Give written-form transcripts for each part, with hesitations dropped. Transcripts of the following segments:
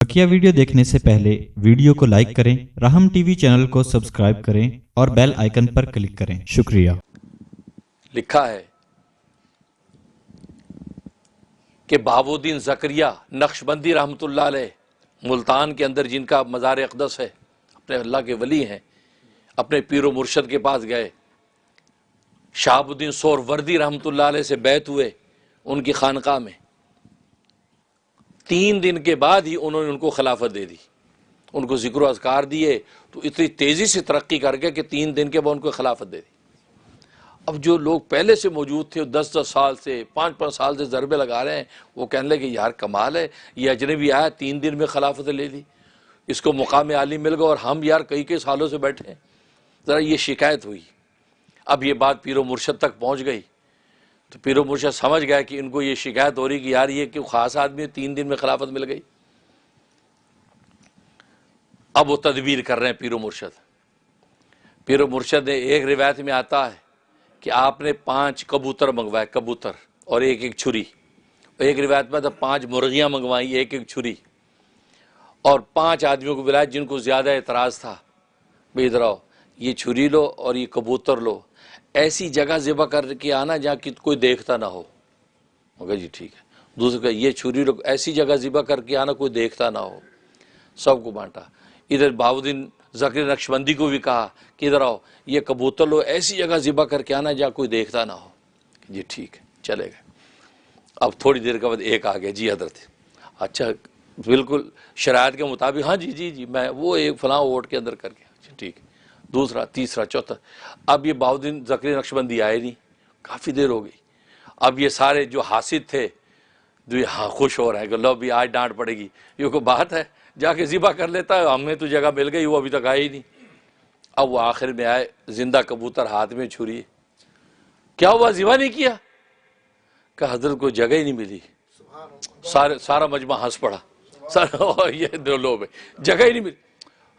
बकिया video देखने से पहले वीडियो को लाइक करें, राहम टीवी चैनल को सब्सक्राइब करें और बेल आइकन पर क्लिक करें। शुक्रिया। लिखा है कि बहाबुद्दीन ज़करिया नक्शबंदी रहमतुल्लाह अलैह मुल्तान के अंदर जिनका मज़ार अक़दस है, अपने अल्लाह के वली हैं, अपने पीरो मुर्शद के पास गए। शहाबुद्दीन सोहरवर्दी रहमतुल्लाह अलैह से बैत हुए उनकी खानकाह में। 3 दिन के बाद ही उन्होंने उनको खिलाफत दे दी, उनको ज़िक्र अज़कार दिए तो इतनी तेज़ी से तरक्की कर गए कि 3 दिन के बाद उनको खिलाफत दे दी। अब जो लोग पहले से मौजूद थे 10-10 साल से 5-5 साल से ज़रबे लगा रहे हैं, वो कहने लगे यार कमाल है, ये अजनबी आया 3 दिन में खिलाफत ले ली, इसको मुकाम आली मिल गया और हम यार कई सालों से बैठे हैं। ज़रा ये शिकायत हुई। अब ये बात पीरो मुर्शद तक पहुँच गई तो पीरो मुर्शद समझ गया कि इनको ये शिकायत हो रही कि यार ये क्यों ख़ास आदमी 3 दिन में खिलाफत मिल गई। अब वो तदबीर कर रहे हैं पीरो मुर्शद। पीरो मुर्शद ने, एक रिवायत में आता है कि आपने 5 कबूतर मंगवाए, कबूतर और एक छुरी। एक रिवायत में तो 5 मुर्गियाँ मंगवाई, एक छुरी, और 5 आदमियों को बुलाया जिनको ज़्यादा एतराज़ था, भाई इधर आओ, ये छुरी लो और ये कबूतर लो, ऐसी जगह ज़िबा करके आना जहाँ कि कोई देखता ना हो। मगर जी ठीक है। दूसरे का ये छुरी लो, ऐसी जगह ज़िबा करके आना कोई देखता ना हो। सबको बांटा। इधर बहाबुद्दीन ज़करिया नक्शबंदी को भी कहा कि इधर आओ, ये कबूतर लो, ऐसी जगह ज़िबा करके आना जहाँ कोई देखता ना हो। जी ठीक है, चले गए। अब थोड़ी देर के बाद एक आ गया, जी हज़रत, अच्छा बिल्कुल शरायत के मुताबिक, हाँ जी जी जी मैं वो एक फ़लाँ वोट के अंदर कर गया। ठीक है, दूसरा, तीसरा, चौथा। अब ये बहाबुद्दीन ज़करिया नक्शबंदी आए नहीं, काफ़ी देर हो गई। अब ये सारे जो हासिद थे जो हाँ खुश हो रहे हैं कि लो भी आज डांट पड़ेगी, ये कोई बात है, जाके ज़िबा कर लेता है, हमें तो जगह मिल गई, वो अभी तक आए ही नहीं। अब वो आखिर में आए, जिंदा कबूतर हाथ में छुरी, क्या हुआ ज़िबा नहीं किया? कहा हजरत को जगह ही नहीं मिली। सारा मजमा हंस पड़ा, सारा ये दो लोग जगह ही नहीं मिली।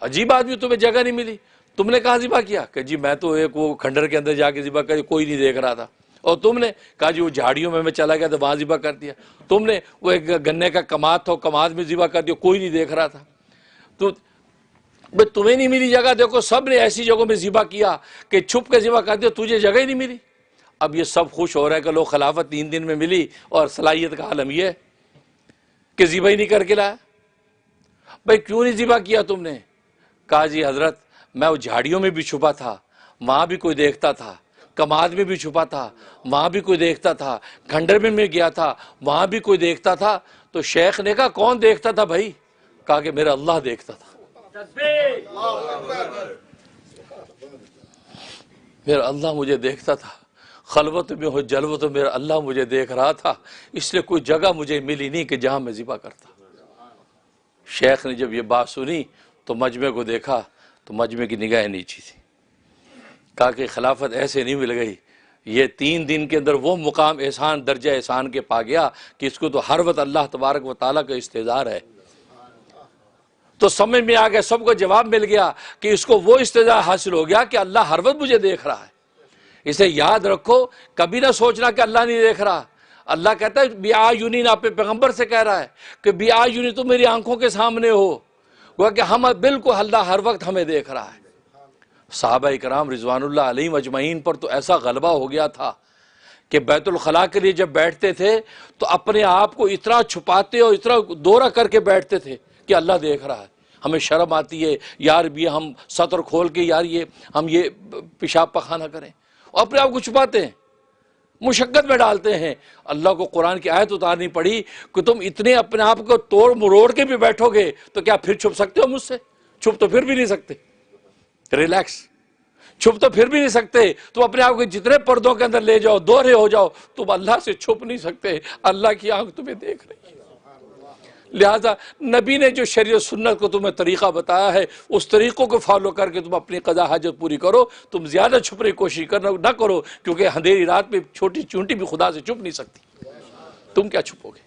अजीब आदमी, तुम्हें जगह नहीं मिली, तुमने कहा ज़िबा किया? कि जी मैं तो एक वो खंडर के अंदर जाके ज़िबा कर, कोई नहीं देख रहा था। और तुमने कहा जी वो झाड़ियों में मैं चला गया तो वहाँ ज़िबा कर दिया। तुमने वो एक गन्ने का कमाद था, कमाद में ज़िबा कर दिया, कोई नहीं देख रहा था। तो भाई तुम्हें नहीं मिली जगह, देखो सब ने ऐसी जगहों में ज़िबा किया कि छुप के ज़िबा कर दिया, तुझे जगह ही नहीं मिली। अब ये सब खुश हो रहे हैं कि लो खिलाफत 3 दिन में मिली, और सलाहियत का आलम ये कि ज़िबा ही नहीं करके लाया। भाई क्यों नहीं ज़िबा किया तुमने? कहा जी हजरत मैं वो झाड़ियों में भी छुपा था, वहाँ भी कोई देखता था, कमाद में भी छुपा था, वहाँ भी कोई देखता था, खंडर में मैं गया था, वहाँ भी कोई देखता था। तो शेख ने कहा कौन देखता था भाई? कहा कि मेरा अल्लाह देखता था, मेरा अल्लाह मुझे देखता था, खलवत में हो जलवत में मेरा अल्लाह मुझे देख रहा था, इसलिए कोई जगह मुझे मिली नहीं कि जहाँ मैं ज़िबा करता। शेख ने जब ये बात सुनी तो मजमे को देखा तो मजमे की निगाहें नीची थी। कहा कि खिलाफत ऐसे नहीं मिल गई, ये 3 दिन के अंदर वो मुकाम एहसान, दर्जा एहसान के पा गया कि इसको तो हर वक्त अल्लाह तबारक व तआला का इस्तेज़ार है। तो समझ में आ गया, सबको जवाब मिल गया कि इसको वो इस्तेज़ार हासिल हो गया कि अल्लाह हर वक्त मुझे देख रहा है। इसे याद रखो, कभी ना सोचना कि अल्लाह नहीं देख रहा। अल्लाह कहता है बिआयुनी, अपने पैगंबर से कह रहा है कि बिआयुनी तुम मेरी आंखों के सामने हो, वो कि हम बिल्कुल अल्लाह हर वक्त हमें देख रहा है। सहाबा इकराम रिज़वानुल्लाह अलैहिम अजमईन पर तो ऐसा गलबा हो गया था कि बैतुल खला के लिए जब बैठते थे तो अपने आप को इतना छुपाते और इतना दौरा करके बैठते थे कि अल्लाह देख रहा है। हमें शर्म आती है यार भी हम सतर खोल के यार ये हम ये पेशाब पखाना करें, और अपने आप को छुपाते हैं, मुशक्कत में डालते हैं। अल्लाह को कुरान की आयत उतारनी पड़ी कि तुम इतने अपने आप को तोड़ मरोड़ के भी बैठोगे तो क्या फिर छुप सकते हो मुझसे? छुप तो फिर भी नहीं सकते। रिलैक्स, छुप तो फिर भी नहीं सकते। तुम अपने आप को जितने पर्दों के अंदर ले जाओ, दोहरे हो जाओ, तुम अल्लाह से छुप नहीं सकते। अल्लाह की आंख तुम्हें देख रही है। लिहाजा नबी ने जो शरीयत सुन्नत को तुम्हें तरीक़ा बताया है, उस तरीक़ों को फॉलो करके तुम अपनी क़ज़ा हाजत पूरी करो। तुम ज़्यादा छुपने की कोशिश ना करो, क्योंकि अंधेरी रात में छोटी चूंटी भी खुदा से छुप नहीं सकती। तुम क्या छुपोगे?